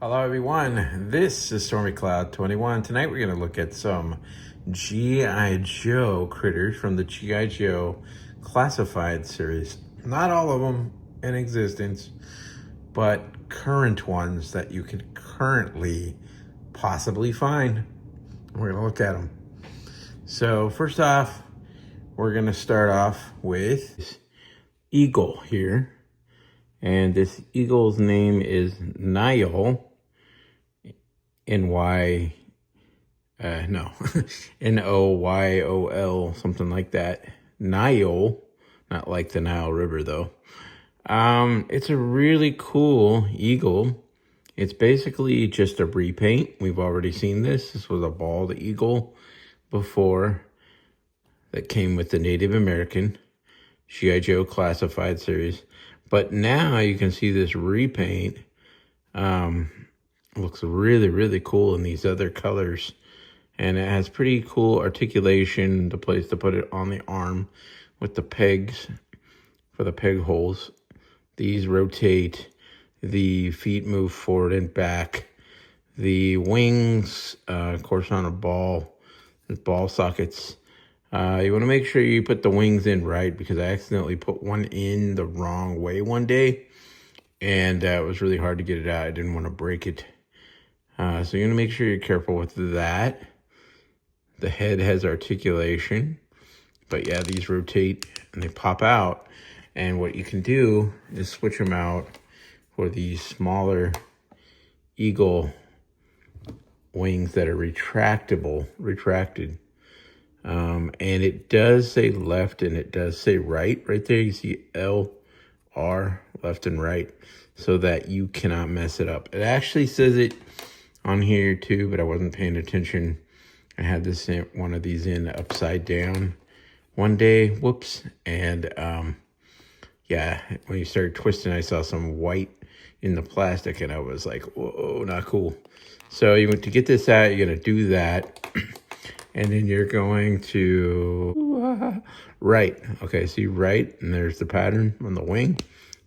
Hello everyone, this is Stormy Cloud 21. Tonight we're going to look at some G.I. Joe critters from the G.I. Joe Classified series. Not all of them in existence, but current ones that you can currently possibly find. We're going to look at them. So first off, we're going to start off with this eagle here. And this eagle's name is Niyol. N-Y, N-O-Y-O-L, something like that. Niyol, not like the Nile River though. It's a really cool eagle. It's basically just a repaint. We've already seen this. This was a bald eagle before that came with the Native American G.I. Joe Classified series. But now you can see this repaint. Looks really, really cool in these other colors. And it has pretty cool articulation, the place to put it on the arm with the pegs for the peg holes. These rotate, the feet move forward and back. The wings, of course, on a ball, ball sockets. You want to make sure you put the wings in right, because I accidentally put one in the wrong way one day. And it was really hard to get it out. I didn't want to break it. So you're going to make sure you're careful with that. The head has articulation. But yeah, these rotate and they pop out. And what you can do is switch them out for these smaller eagle wings that are retracted. And it does say left and it does say right. Right there you see L-R, left and right, so that you cannot mess it up. It actually says it on here too, but I wasn't paying attention. I had this one of these in upside down one day, whoops, and yeah, when you started twisting, I saw some white in the plastic, and I was like, whoa, not cool. So to get this out, you're gonna do that, and then you're going to right. Okay, see right, and there's the pattern on the wing.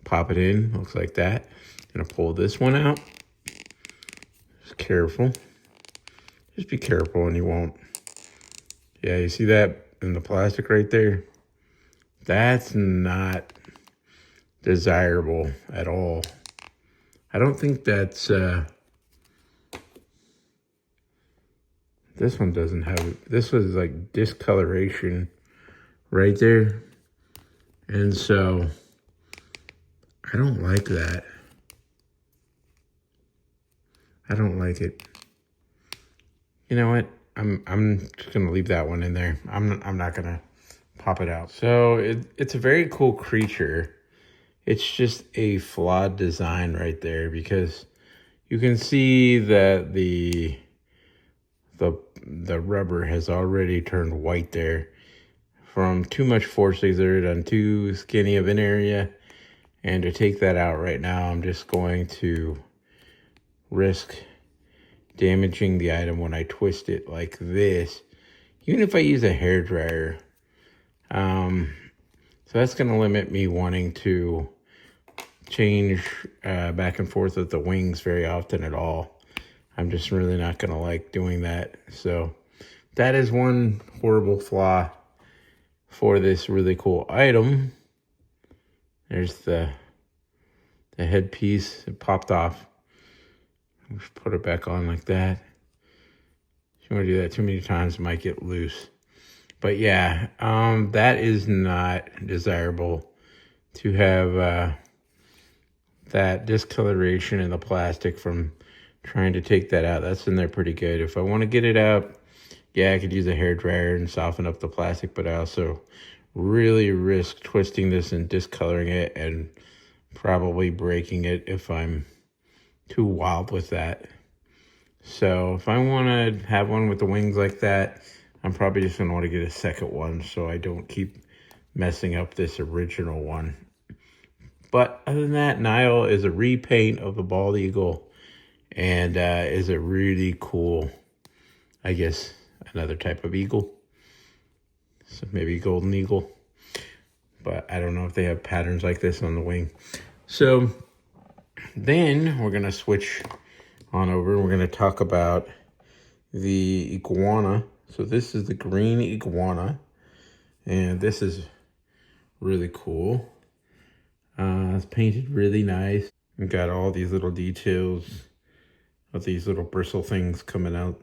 Pop it in, looks like that. Gonna pull this one out. Just careful. Just be careful and you won't. Yeah, you see that in the plastic right there? That's not desirable at all. I don't think that's, this one doesn't have it. This was like discoloration right there. And so I don't like that. I don't like it. You know what? I'm just gonna leave that one in there. I'm not gonna pop it out. So it's a very cool creature. It's just a flawed design right there, because you can see that the rubber has already turned white there from too much force exerted on too skinny of an area. And to take that out right now, I'm just going to risk damaging the item when I twist it like this, even if I use a hairdryer. So that's going to limit me wanting to change back and forth with the wings very often at all. I'm just really not going to like doing that. So that is one horrible flaw for this really cool item. There's the headpiece. It popped off. Just put it back on like that. If you want to do that too many times, it might get loose. But yeah, that is not desirable to have that discoloration in the plastic from trying to take that out. That's in there pretty good. If I want to get it out, yeah, I could use a hairdryer and soften up the plastic, but I also really risk twisting this and discoloring it and probably breaking it if I'm too wild with that. So if I want to have one with the wings like that, I'm probably just going to want to get a second one so I don't keep messing up this original one. But other than that, Niyol is a repaint of the bald eagle and is a really cool, I guess, another type of eagle. So maybe golden eagle. But I don't know if they have patterns like this on the wing. So then we're going to switch on over. We're going to talk about the iguana. So this is the green iguana, and this is really cool. It's painted really nice. We've got all these little details of these little bristle things coming out.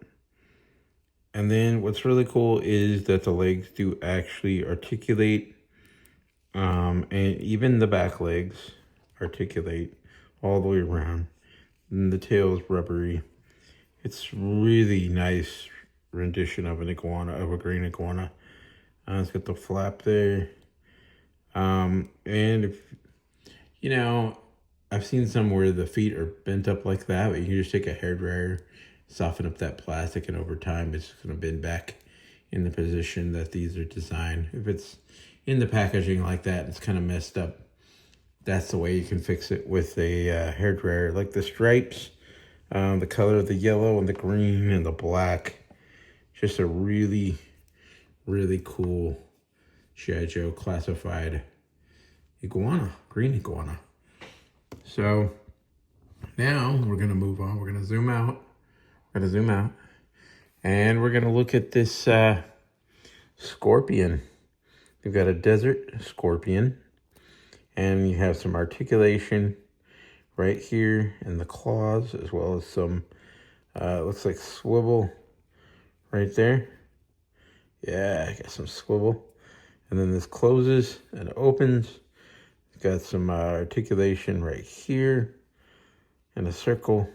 And then what's really cool is that the legs do actually articulate, and even the back legs articulate all the way around. And the tail is rubbery. It's really nice rendition of an iguana, of a green iguana. It's got the flap there. And if, you know, I've seen some where the feet are bent up like that, but you can just take a hairdryer, soften up that plastic, and over time it's going to bend back in the position that these are designed. If it's in the packaging like that, it's kind of messed up. That's the way you can fix it with a hairdryer. Like the stripes, the color of the yellow and the green and the black. Just a really, really cool G.I. Joe classified iguana, green iguana. So now we're going to move on. We're going to zoom out. And we're going to look at this scorpion. We've got a desert scorpion. And you have some articulation right here in the claws, as well as some, looks like swivel right there. Yeah, I got some swivel. And then this closes and opens. It's got some articulation right here and a circle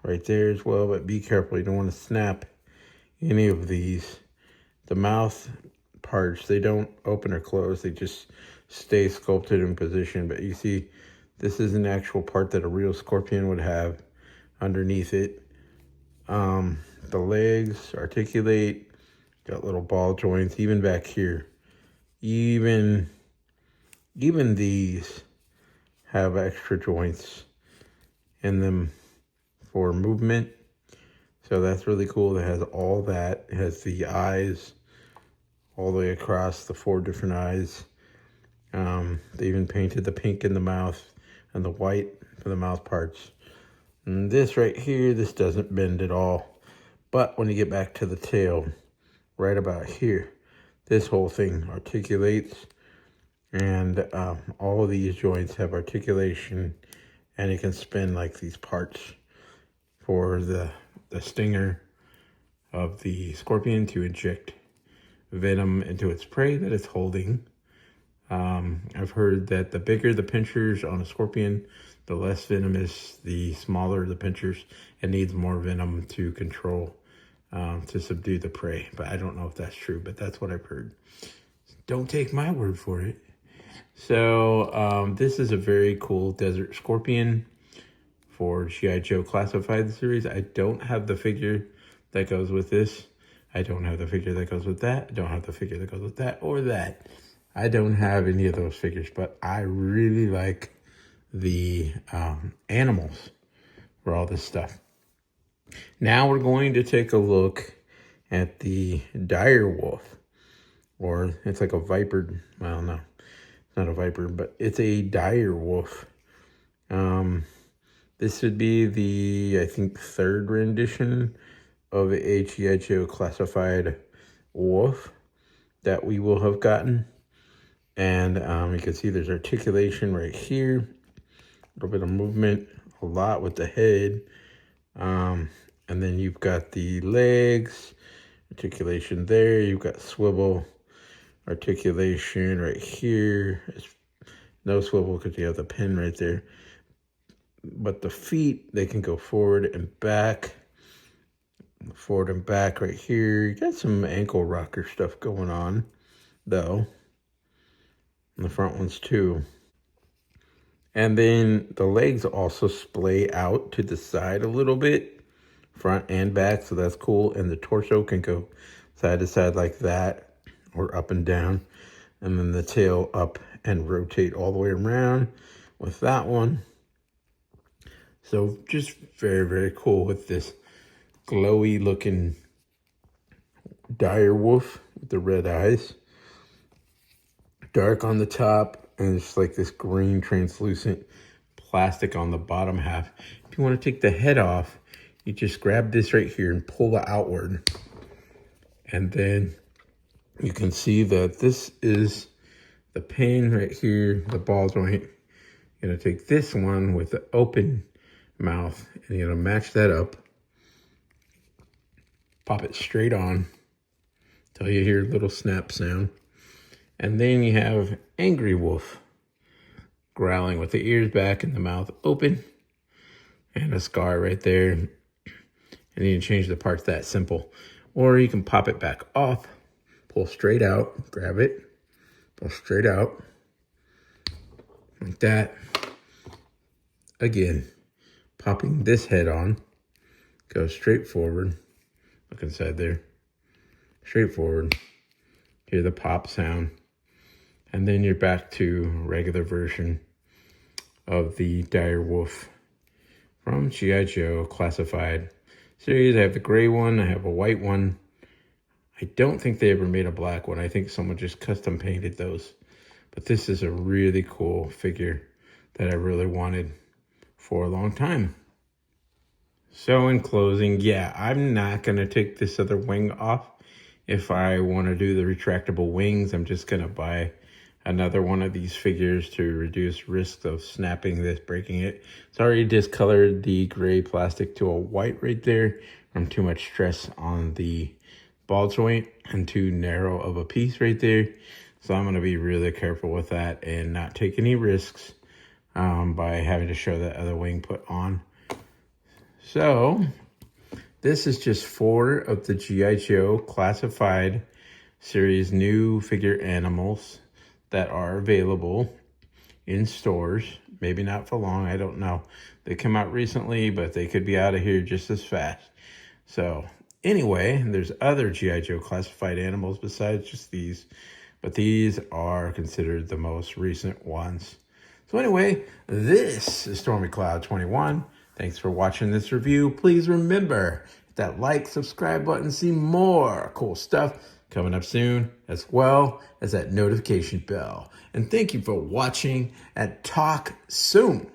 right there as well. But be careful, you don't want to snap any of these. The mouth parts, they don't open or close. They just stay sculpted in position. But you see, this is an actual part that a real scorpion would have underneath it. The legs articulate, got little ball joints, even back here. Even these have extra joints in them for movement. So that's really cool. It has all that. It has the eyes all the way across, the 4 different eyes. They even painted the pink in the mouth and the white for the mouth parts. And this right here, this doesn't bend at all. But when you get back to the tail, right about here, this whole thing articulates. And all of these joints have articulation, and you can spin like these parts for the stinger of the scorpion to inject venom into its prey that it's holding. I've heard that the bigger the pinchers on a scorpion, the less venomous. The smaller the pinchers, it needs more venom to control, to subdue the prey. But I don't know if that's true, but that's what I've heard. Don't take my word for it. So this is a very cool desert scorpion for G.I. Joe Classified series. I don't have the figure that goes with this. I don't have the figure that goes with that. I don't have the figure that goes with that or that. I don't have any of those figures, but I really like the animals for all this stuff. Now we're going to take a look at the dire wolf, or it's like a viper. Well, no, it's not a viper, but it's a dire wolf. This would be the, I think, 3rd rendition of a G.I. Joe Classified wolf that we will have gotten. And you can see there's articulation right here, a little bit of movement, a lot with the head. And then you've got the legs, articulation there. You've got swivel, articulation right here. It's no swivel because you have the pin right there. But the feet, they can go forward and back. Forward and back right here. You got some ankle rocker stuff going on, though. And the front ones too. And then the legs also splay out to the side a little bit, front and back, so that's cool. And the torso can go side to side like that, or up and down. And then the tail up and rotate all the way around with that one. So just very, very cool with this glowy looking dire wolf with the red eyes. Dark on the top, and it's like this green translucent plastic on the bottom half. If you want to take the head off, you just grab this right here and pull it outward. And then you can see that this is the pin right here, the ball joint. You're gonna take this one with the open mouth and you're gonna match that up. Pop it straight on till you hear a little snap sound. And then you have Angry Wolf growling with the ears back and the mouth open and a scar right there. And you can change the parts that simple. Or you can pop it back off, pull straight out, grab it, pull straight out, like that. Again, popping this head on, go straight forward, look inside there, straight forward, hear the pop sound, and then you're back to regular version of the Dire Wolf from G.I. Joe Classified series. I have the gray one, I have a white one. I don't think they ever made a black one. I think someone just custom painted those. But this is a really cool figure that I really wanted for a long time. So in closing, yeah, I'm not going to take this other wing off. If I want to do the retractable wings, I'm just going to buy another one of these figures to reduce risk of snapping this, breaking it. It's already discolored the gray plastic to a white right there from too much stress on the ball joint and too narrow of a piece right there. So I'm going to be really careful with that and not take any risks by having to show that other wing put on. So this is just 4 of the G.I. Joe Classified series new figure animals that are available in stores. Maybe not for long, I don't know. They come out recently, but they could be out of here just as fast. So anyway, there's other G.I. Joe Classified animals besides just these, but these are considered the most recent ones. So anyway, this is Stormy Cloud 21. Thanks for watching this review. Please remember, hit that like, subscribe button, see more cool stuff coming up soon, as well as that notification bell. And thank you for watching, and talk soon.